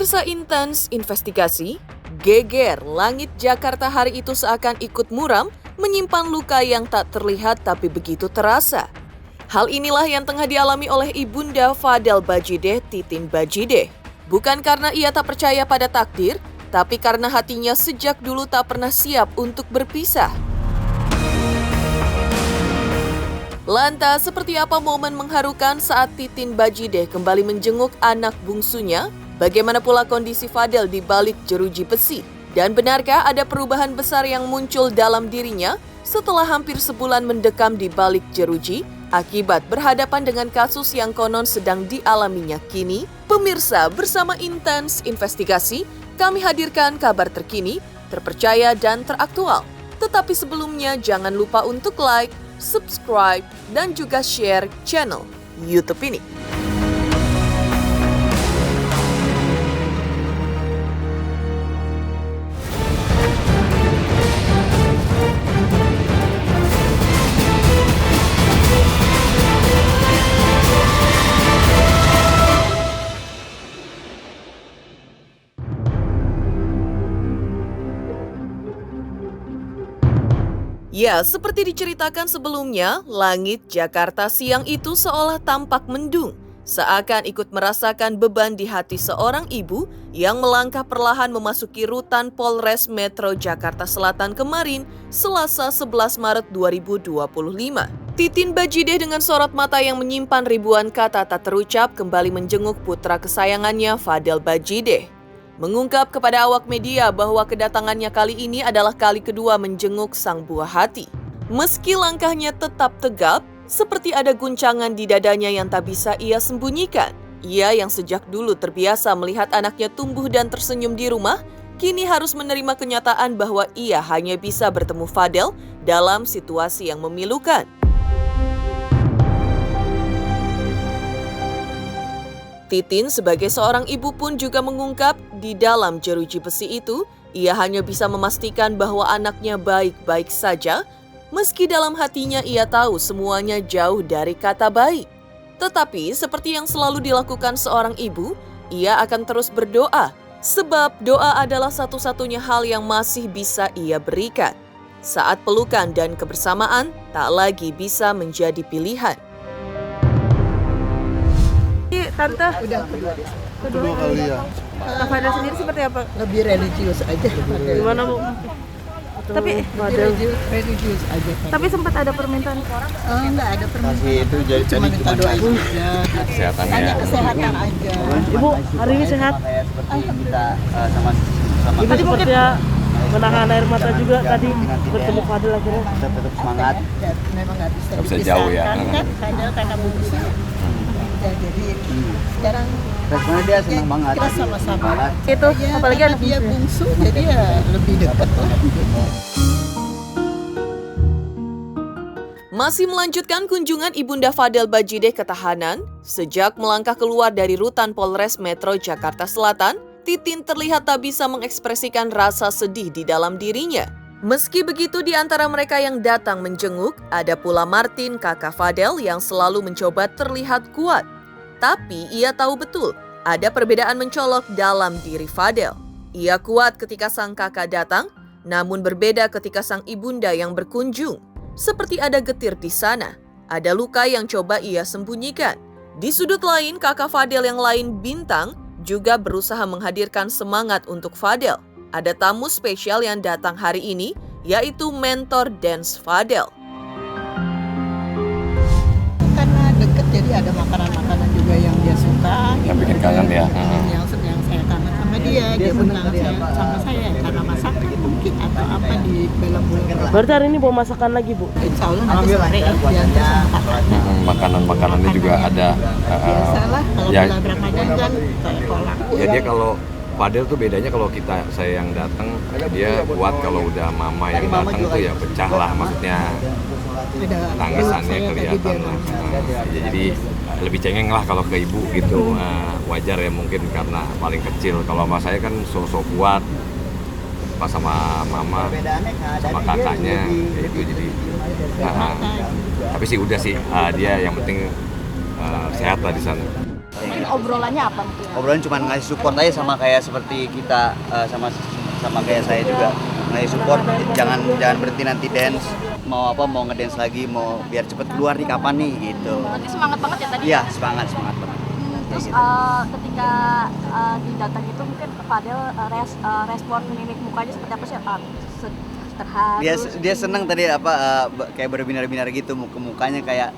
Semasa intens investigasi, geger langit Jakarta hari itu seakan ikut muram, menyimpan luka yang tak terlihat tapi begitu terasa. Hal inilah yang tengah dialami oleh Ibunda Fadel Bajideh, Titin Bajideh. Bukan karena ia tak percaya pada takdir, tapi karena hatinya sejak dulu tak pernah siap untuk berpisah. Lantas, seperti apa momen mengharukan saat Titin Bajideh kembali menjenguk anak bungsunya? Bagaimana pula kondisi Fadel di balik jeruji besi? Dan benarkah ada perubahan besar yang muncul dalam dirinya setelah hampir sebulan mendekam di balik jeruji akibat berhadapan dengan kasus yang konon sedang dialaminya kini? Pemirsa, bersama Intens Investigasi, kami hadirkan kabar terkini, terpercaya dan teraktual. Tetapi sebelumnya jangan lupa untuk like, subscribe, dan juga share channel YouTube ini. Ya, seperti diceritakan sebelumnya, langit Jakarta siang itu seolah tampak mendung, seakan ikut merasakan beban di hati seorang ibu yang melangkah perlahan memasuki rutan Polres Metro Jakarta Selatan kemarin, Selasa 11 Maret 2025. Titin Bajideh dengan sorot mata yang menyimpan ribuan kata tak terucap kembali menjenguk putra kesayangannya Fadel Bajideh. Mengungkap kepada awak media bahwa kedatangannya kali ini adalah kali kedua menjenguk sang buah hati. Meski langkahnya tetap tegap, seperti ada guncangan di dadanya yang tak bisa ia sembunyikan. Ia yang sejak dulu terbiasa melihat anaknya tumbuh dan tersenyum di rumah, kini harus menerima kenyataan bahwa ia hanya bisa bertemu Fadel dalam situasi yang memilukan. Titin sebagai seorang ibu pun juga mengungkap di dalam jeruji besi itu, ia hanya bisa memastikan bahwa anaknya baik-baik saja, meski dalam hatinya ia tahu semuanya jauh dari kata baik. Tetapi seperti yang selalu dilakukan seorang ibu, ia akan terus berdoa, sebab doa adalah satu-satunya hal yang masih bisa ia berikan. Saat pelukan dan kebersamaan tak lagi bisa menjadi pilihan. Tante, Kedua kali ya. Kak Fadel sendiri seperti apa? Lebih religius aja. Gimana Bu? Tapi religius aja. tapi sempat ada permintaan orang. Enggak ada permintaan. Kasih itu jadi Cuma minta doa aja. kesehatannya. Hanya kesehatan aja. Ibu, hari ini sehat? Sama Ibu sepertinya menahan air mata juga tadi bertemu Fadel akhirnya. kita tetap semangat. Memang nggak bisa Nggak bisa jauh ya. Kan Fadel karena bungsu. Ya, jadi sekarang Responnya dia senang banget. kita sama-sama. Itu Ya, apalagi karena anak dia bungsu. bungsu, jadi ya lebih dekat lah. Masih melanjutkan kunjungan Ibunda Fadel Bajideh ke tahanan, sejak melangkah keluar dari rutan Polres Metro Jakarta Selatan, Titin terlihat tak bisa mengekspresikan rasa sedih di dalam dirinya. Meski begitu, di antara mereka yang datang menjenguk, ada pula Martin, kakak Fadel yang selalu mencoba terlihat kuat. Tapi ia tahu betul, ada perbedaan mencolok dalam diri Fadel. Ia kuat ketika sang kakak datang, namun berbeda ketika sang ibunda yang berkunjung. Seperti ada getir di sana, ada luka yang coba ia sembunyikan. Di sudut lain, kakak Fadel yang lain, Bintang, juga berusaha menghadirkan semangat untuk Fadel. Ada tamu spesial yang datang hari ini, yaitu mentor dance Fadel. Karena deket, jadi ada makanan-makanan juga yang dia suka. Yang bikin kangen ya. Yang saya kangen sama dia pun kangen sama saya karena masakan mungkin atau apa di dalam bulan. Berarti hari ini bawa masakan lagi Bu? Insya Allah nanti sore ya diantar sama kakaknya. Makanan-makanannya juga ada. Biasalah kalau Ya. bulan Ramadan kan kayak kolak. Ya dia kalau Fadel tuh bedanya kalau saya yang datang dia kuat, kalau udah mama yang datang tuh ya pecah lah, maksudnya Ada tangisannya saya tadi kelihatan dia lah. Jadi lebih cengeng lah kalau ke ibu gitu. Wajar ya mungkin karena paling kecil. Kalau sama saya kan sosok kuat, pas sama mama sama kakaknya itu jadi tapi sih udah sih dia yang penting sehat lah di sana. obrolannya apa mungkin? Obrolan cuma ngasih support aja sama kayak seperti kita sama kayak saya juga ngasih support, jangan berhenti nanti dance, mau ngedance lagi, mau biar cepet keluar nih kapan nih gitu. Berarti semangat banget ya tadi? Iya, semangat banget. Terus ketika didatang itu mungkin Fadel respon mimik mukanya seperti apa sih? Terharu? Dia seneng tadi kayak berbinar-binar gitu, mukanya kayak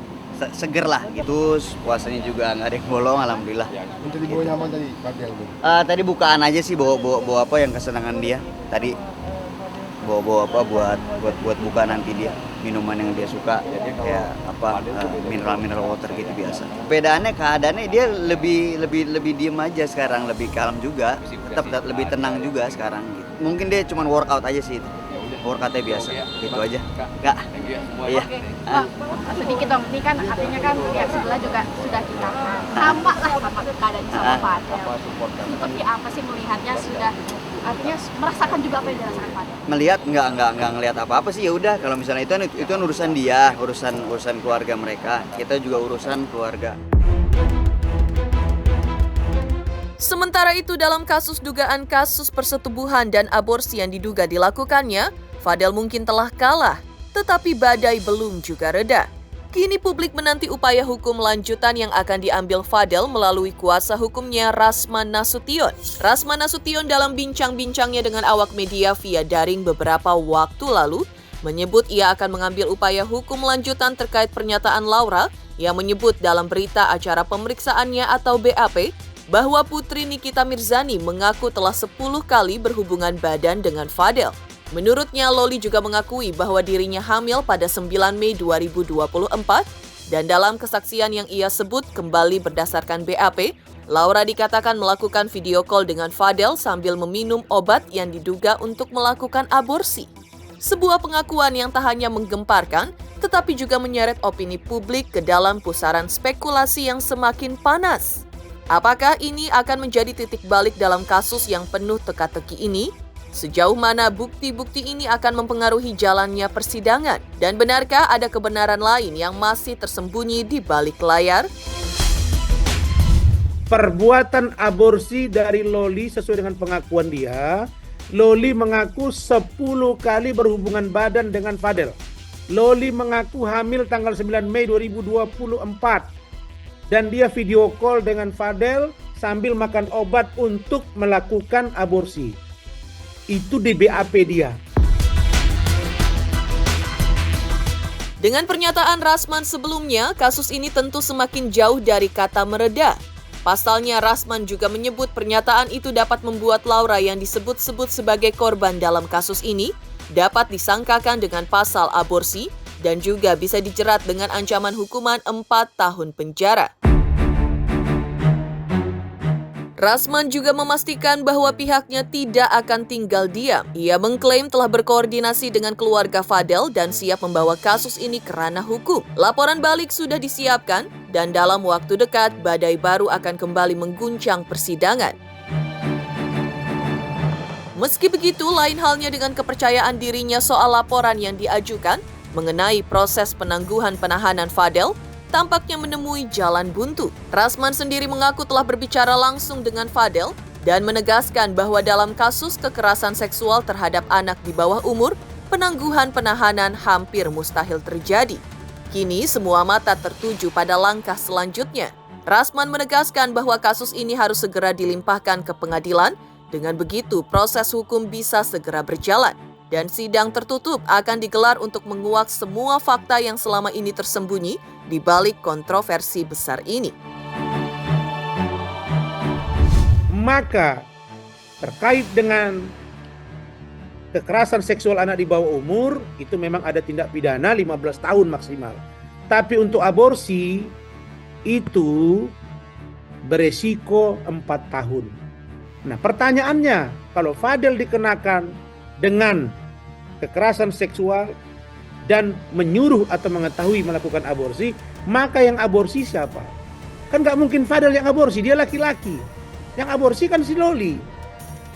seger lah gitu. Puasanya juga nggak ada yang bolong, alhamdulillah. Untuk dibawa nyaman tadi Fadel tuh. Tadi bukaan aja sih, bawa apa yang kesenangan dia tadi, bawa apa buat buka nanti dia, minuman yang dia suka kayak mineral water gitu biasa. Bedaannya keadaannya dia lebih diem aja sekarang, lebih kalem juga, tetap lebih tenang juga sekarang gitu. Mungkin dia cuma workout aja sih itu. Workoutnya biasa, gitu aja. Enggak. Iya. Sedikit dong, ini kan artinya kan pihak sebelah juga sudah kita sama lah sama keadaannya sama Fadel. Seperti apa sih melihatnya, sudah artinya merasakan juga apa yang dirasakan Fadel? Melihat nggak ngelihat apa-apa sih, ya udah kalau misalnya itu kan urusan dia, urusan keluarga mereka. Kita juga urusan keluarga. Sementara itu dalam kasus dugaan kasus persetubuhan dan aborsi yang diduga dilakukannya, Fadel mungkin telah kalah, tetapi badai belum juga reda. Kini publik menanti upaya hukum lanjutan yang akan diambil Fadel melalui kuasa hukumnya Rasman Nasution. Rasman Nasution dalam bincang-bincangnya dengan awak media via daring beberapa waktu lalu, menyebut ia akan mengambil upaya hukum lanjutan terkait pernyataan Laura yang menyebut dalam berita acara pemeriksaannya atau BAP, bahwa Putri Nikita Mirzani mengaku telah 10 kali berhubungan badan dengan Fadel. Menurutnya, Loli juga mengakui bahwa dirinya hamil pada 9 Mei 2024 dan dalam kesaksian yang ia sebut kembali berdasarkan BAP, Laura dikatakan melakukan video call dengan Fadel sambil meminum obat yang diduga untuk melakukan aborsi. Sebuah pengakuan yang tak hanya menggemparkan, tetapi juga menyeret opini publik ke dalam pusaran spekulasi yang semakin panas. Apakah ini akan menjadi titik balik dalam kasus yang penuh teka-teki ini? Sejauh mana bukti-bukti ini akan mempengaruhi jalannya persidangan? Dan benarkah ada kebenaran lain yang masih tersembunyi di balik layar? Perbuatan aborsi dari Loli sesuai dengan pengakuan dia, Loli mengaku 10 kali berhubungan badan dengan Fadel. Loli mengaku hamil tanggal 9 Mei 2024. Dan dia video call dengan Fadel sambil makan obat untuk melakukan aborsi. Itu di BAP dia. Dengan pernyataan Rasman sebelumnya, kasus ini tentu semakin jauh dari kata mereda. Pasalnya, Rasman juga menyebut pernyataan itu dapat membuat Laura yang disebut-sebut sebagai korban dalam kasus ini dapat disangkakan dengan pasal aborsi dan juga bisa dijerat dengan ancaman hukuman 4 tahun penjara. Rasman juga memastikan bahwa pihaknya tidak akan tinggal diam. Ia mengklaim telah berkoordinasi dengan keluarga Fadel dan siap membawa kasus ini ke ranah hukum. Laporan balik sudah disiapkan dan dalam waktu dekat badai baru akan kembali mengguncang persidangan. Meski begitu, lain halnya dengan kepercayaan dirinya soal laporan yang diajukan mengenai proses penangguhan penahanan Fadel, tampaknya menemui jalan buntu. Rasman sendiri mengaku telah berbicara langsung dengan Fadel dan menegaskan bahwa dalam kasus kekerasan seksual terhadap anak di bawah umur, penangguhan penahanan hampir mustahil terjadi. Kini semua mata tertuju pada langkah selanjutnya. Rasman menegaskan bahwa kasus ini harus segera dilimpahkan ke pengadilan, dengan begitu proses hukum bisa segera berjalan. Dan sidang tertutup akan digelar untuk menguak semua fakta yang selama ini tersembunyi di balik kontroversi besar ini. Maka terkait dengan kekerasan seksual anak di bawah umur, itu memang ada tindak pidana 15 tahun maksimal. Tapi untuk aborsi, itu beresiko 4 tahun. Nah pertanyaannya, kalau Fadel dikenakan dengan kekerasan seksual dan menyuruh atau mengetahui melakukan aborsi, maka yang aborsi siapa? Kan gak mungkin Fadel yang aborsi, dia laki-laki. Yang aborsi kan si Loli.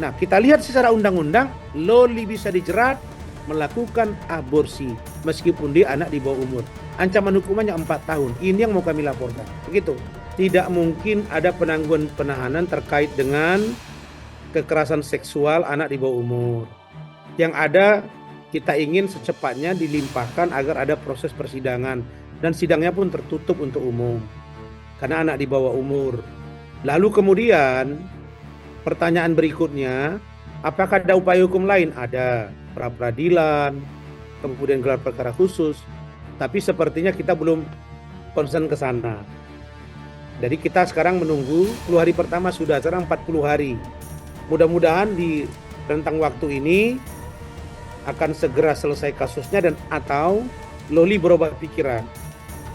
Nah kita lihat secara undang-undang, Loli bisa dijerat melakukan aborsi meskipun dia anak di bawah umur. Ancaman hukumannya 4 tahun. Ini yang mau kami laporkan. Begitu. tidak mungkin ada penangguhan penahanan terkait dengan kekerasan seksual anak di bawah umur. Yang ada, kita ingin secepatnya dilimpahkan agar ada proses persidangan dan sidangnya pun tertutup untuk umum karena anak di bawah umur. Lalu kemudian pertanyaan berikutnya, apakah ada upaya hukum lain? Ada, pra-peradilan, kemudian gelar perkara khusus, tapi sepertinya kita belum concern ke sana. Jadi kita sekarang menunggu, 10 hari pertama sudah, sekarang 40 hari. Mudah-mudahan di rentang waktu ini akan segera selesai kasusnya dan atau Loli berubah pikiran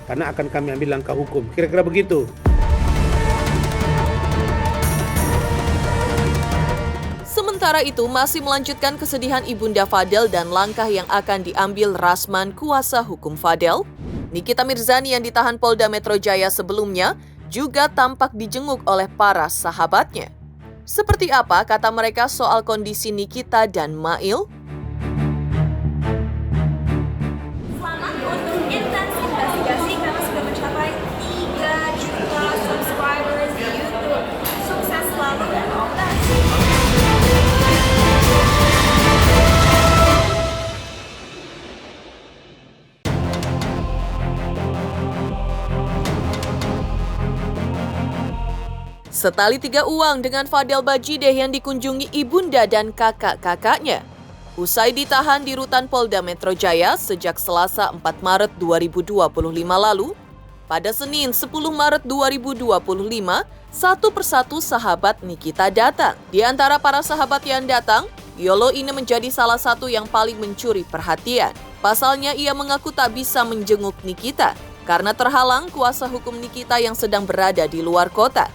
karena akan kami ambil langkah hukum. Kira-kira begitu. Sementara itu masih melanjutkan kesedihan Ibunda Fadel dan langkah yang akan diambil Rasman, kuasa hukum Fadel. Nikita Mirzani yang ditahan Polda Metro Jaya sebelumnya juga tampak dijenguk oleh para sahabatnya. Seperti apa kata mereka soal kondisi Nikita dan Mail? Selamat untuk intens investigasi karena sudah mencapai 3 juta subscribers di YouTube. Sukses selalu dan all the best. Setali 3 uang dengan Fadel Bajideh yang dikunjungi ibunda dan kakak-kakaknya. Usai ditahan di rutan Polda Metro Jaya sejak Selasa 4 Maret 2025 lalu, pada Senin 10 Maret 2025, satu persatu sahabat Nikita datang. Di antara para sahabat yang datang, Yolo ini menjadi salah satu yang paling mencuri perhatian. Pasalnya ia mengaku tak bisa menjenguk Nikita karena terhalang kuasa hukum Nikita yang sedang berada di luar kota.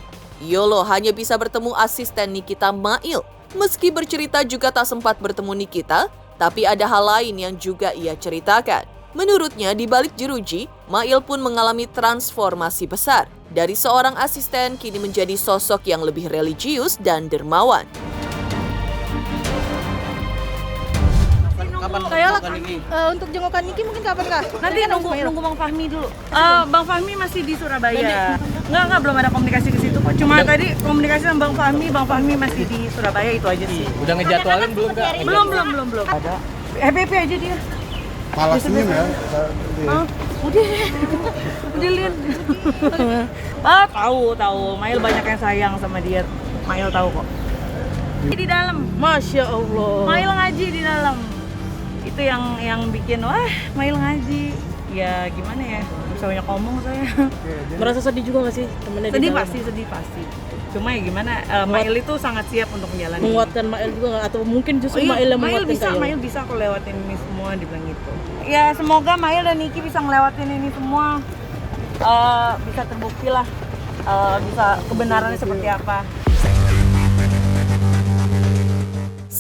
Yolo hanya bisa bertemu asisten Nikita, Mail. Meski bercerita juga tak sempat bertemu Nikita, tapi ada hal lain yang juga ia ceritakan. Menurutnya di balik jeruji, Mail pun mengalami transformasi besar. Dari seorang asisten kini menjadi sosok yang lebih religius dan dermawan. Kayak untuk jengukan Niki mungkin kapan kah? Nanti nunggu Bang Fahmi dulu. Bang Fahmi masih di Surabaya. Enggak belum ada komunikasi ke situ kok. Cuma tadi komunikasi sama Bang Fahmi masih di Surabaya, itu aja sih. Udah ngejadwalin belum Kak? Belum. Ada. Happy aja dia. Malah senyum ya. Udah Lin. Tahu. Mail banyak yang sayang sama dia. Mail tahu kok. Di dalam. Masya Allah. Mail ngaji di dalam. Itu yang bikin Mail ngaji. Ya gimana ya, bisa banyak ngomong saya. Merasa sedih juga nggak sih temennya? Sedih pasti. Cuma ya gimana, Mail itu sangat siap untuk menjalani. Menguatkan Mail juga nggak? Atau mungkin justru Mail yang menguatkan Mail bisa kok lewatin ini semua, dibilang gitu. Ya semoga Mail dan Niki bisa ngelewatin ini semua. Bisa terbukti lah, bisa kebenarannya seperti apa.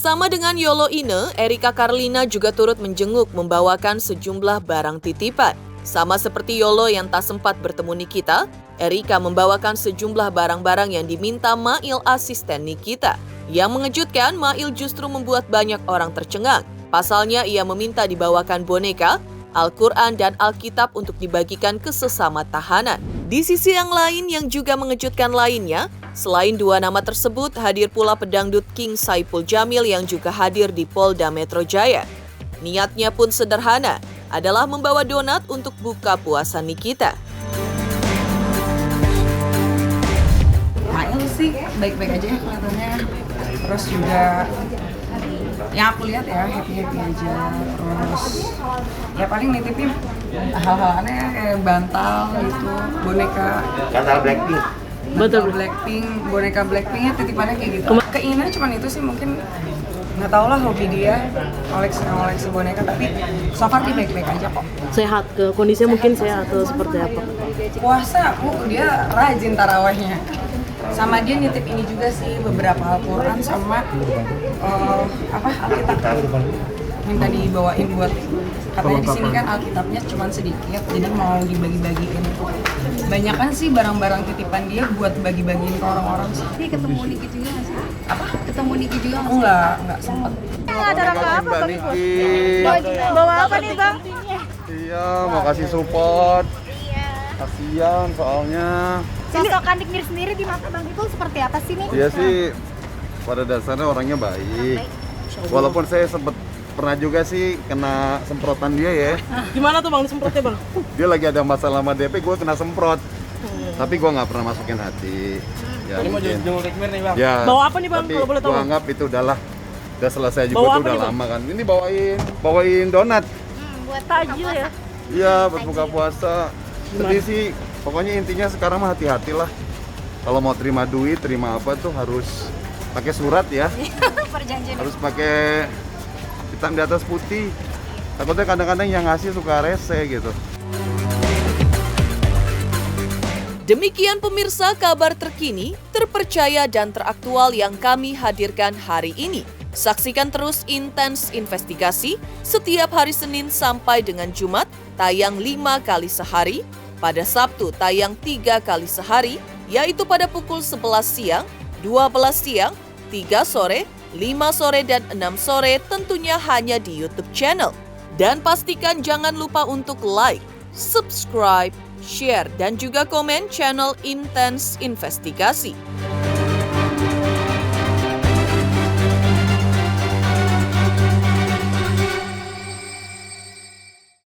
Sama dengan Yolo Ine, Erika Karlina juga turut menjenguk membawakan sejumlah barang titipan. Sama seperti Yolo yang tak sempat bertemu Nikita, Erika membawakan sejumlah barang-barang yang diminta Mail asisten Nikita. Yang mengejutkan, Mail justru membuat banyak orang tercengang. Pasalnya ia meminta dibawakan boneka, Al-Quran dan Alkitab untuk dibagikan ke sesama tahanan. Di sisi yang lain yang juga mengejutkan lainnya, selain 2 nama tersebut, hadir pula pedangdut King Saipul Jamil yang juga hadir di Polda Metro Jaya. Niatnya pun sederhana, adalah membawa donat untuk buka puasa Nikita. Mail sih baik-baik aja ya kelihatannya. Terus juga yang aku lihat ya happy-happy aja. Terus ya paling nitipin hal-hal aneh kayak bantal gitu, boneka. Bantal Blackpink. Boneka Blackpinknya titipannya kayak gitu. Keinginan cuma itu sih, mungkin nggak tau lah hobi dia ngoleksi boneka, tapi so far dia baik-baik aja kok. Sehat, kondisinya mungkin sehat atau seperti apa? Puasa, dia rajin tarawehnya. Sama dia nitip ini juga sih, beberapa Al-Quran sama Alkitab. Minta dibawain buat, katanya di sini kan Alkitabnya cuma sedikit, jadi mau dibagi-bagiin. Banyak kan sih barang-barang titipan dia buat bagi-bagiin ke orang-orang sih. Ini ketemu Niki juga nggak sih? Apa? Ketemu Niki juga nggak sih? Enggak sempet. Ada rangka apa Bang? Bawa apa nih Bang? Iya, makasih support. Kasihan soalnya. Sosok Kandik Mir sendiri di mata Bang Ipul seperti apa sih nih? Dia sih pada dasarnya orangnya baik. Walaupun saya sempat pernah juga sih kena semprotan dia ya. Gimana tuh Bang disemprotnya Bang? Dia lagi ada masalah sama DP, gue kena semprot. Tapi gue nggak pernah masukin hati. Ya, Ini mau mungkin. jenguk Nikmir nih Bang. Ya, Bawa apa nih Bang tapi kalau boleh tahu? gue anggap itu udahlah. Udah selesai juga Bawa tuh apa udah nih, Bang? lama kan. Ini bawain donat. Buat takjil ya. Iya, buat buka puasa. Sedih sih. Pokoknya intinya sekarang mah hati-hatilah. Kalau mau terima duit, terima apa tuh harus pakai surat ya. Perjanjian. Harus pakai hitam di atas putih. Takutnya kadang-kadang yang ngasih suka rese gitu. Demikian pemirsa kabar terkini, terpercaya dan teraktual yang kami hadirkan hari ini. Saksikan terus Intens Investigasi setiap hari Senin sampai dengan Jumat, tayang 5 kali sehari. Pada Sabtu tayang 3 kali sehari, yaitu pada pukul 11 siang, 12 siang, 3 sore, 5 sore, dan 6 sore tentunya hanya di YouTube channel. Dan pastikan jangan lupa untuk like, subscribe, share, dan juga komen channel Intens Investigasi.